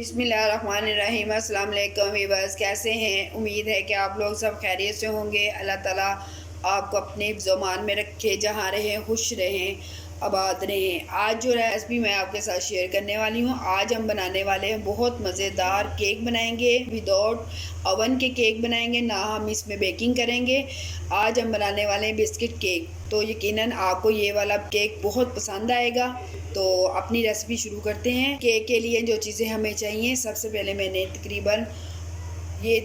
बिस्मिल्लाहिर्रहमानिर्रहीम। अस्सलाम वालेकुम वीवर्स, कैसे हैं? उम्मीद है कि आप लोग सब खैरियत से होंगे। अल्लाह ताला आपको अपने ज़मान में रखे, जहाँ रहें खुश रहें, आबाद रहें। आज जो रेसिपी मैं आपके साथ शेयर करने वाली हूँ, आज हम बनाने वाले हैं बहुत मज़ेदार केक बनाएंगे। विदाउट ओवन के केक बनाएंगे, ना हम इसमें बेकिंग करेंगे। आज हम बनाने वाले हैं बिस्किट केक। तो यकीनन आपको ये वाला केक बहुत पसंद आएगा। तो अपनी रेसिपी शुरू करते हैं। केक के लिए जो चीज़ें हमें चाहिए, सबसे पहले मैंने तकरीबन ये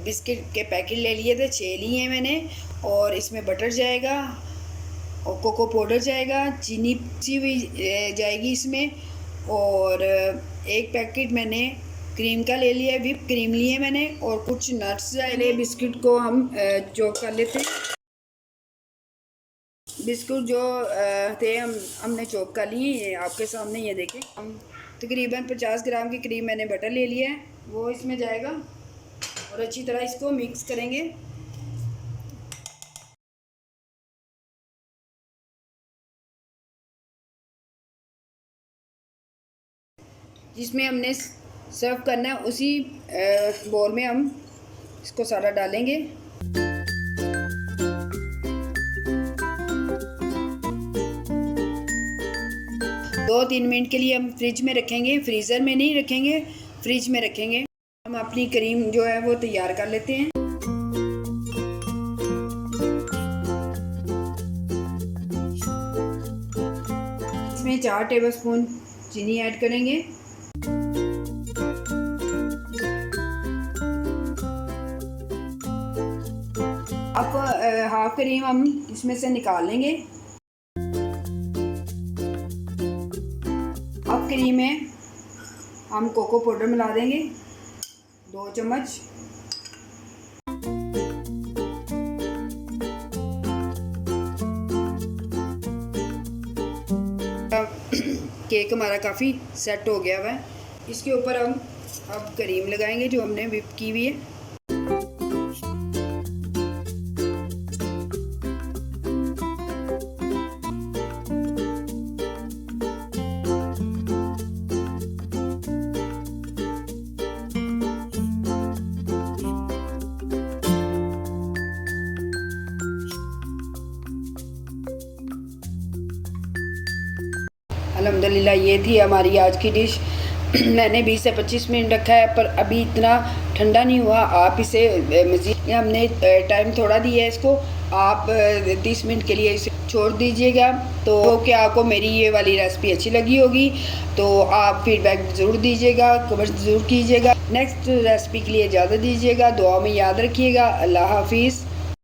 बिस्किट के पैकेट ले लिए थे, 6 लिए हैं मैंने। और इसमें बटर जाएगा और कोको पाउडर जाएगा, चीनी सी भी जाएगी इसमें। और एक पैकेट मैंने क्रीम का ले लिया, विप क्रीम लिए मैंने। और कुछ नट्स जाए। बिस्किट को हम चॉप कर लेते हैं। बिस्कुट जो थे हमने चॉप कर लिए, ये आपके सामने ये देखें। हम तकरीबन 50 ग्राम के करीब मैंने बटर ले लिया है, वो इसमें जाएगा। और अच्छी तरह इसको मिक्स करेंगे। जिसमें हमने सर्व करना है, उसी बोल में हम इसको सारा डालेंगे। 2-3 मिनट के लिए हम फ्रिज में रखेंगे, फ्रीज़र में नहीं रखेंगे, फ्रिज में रखेंगे। हम अपनी क्रीम जो है वो तैयार कर लेते हैं। इसमें 4 टेबलस्पून चीनी ऐड करेंगे। अब हाफ क्रीम हम इसमें से निकाल लेंगे। अब क्रीम में हम कोको पाउडर मिला देंगे, 2 चम्मच। केक हमारा काफ़ी सेट हो गया हुआ है। इसके ऊपर हम अब क्रीम लगाएंगे जो हमने व्हिप की हुई है। अल्हम्दुलिल्लाह, ये थी हमारी आज की डिश। मैंने 20 से 25 मिनट रखा है, पर अभी इतना ठंडा नहीं हुआ। आप इसे मज़ीद, हमने टाइम थोड़ा दिया है इसको, आप 30 मिनट के लिए इसे छोड़ दीजिएगा। तो क्या आपको मेरी ये वाली रेसिपी अच्छी लगी होगी, तो आप फीडबैक ज़रूर दीजिएगा, कमेंट ज़रूर कीजिएगा। नेक्स्ट रेसिपी के लिए इजाज़त दीजिएगा, दुआ में याद रखिएगा। अल्लाह हाफिज़।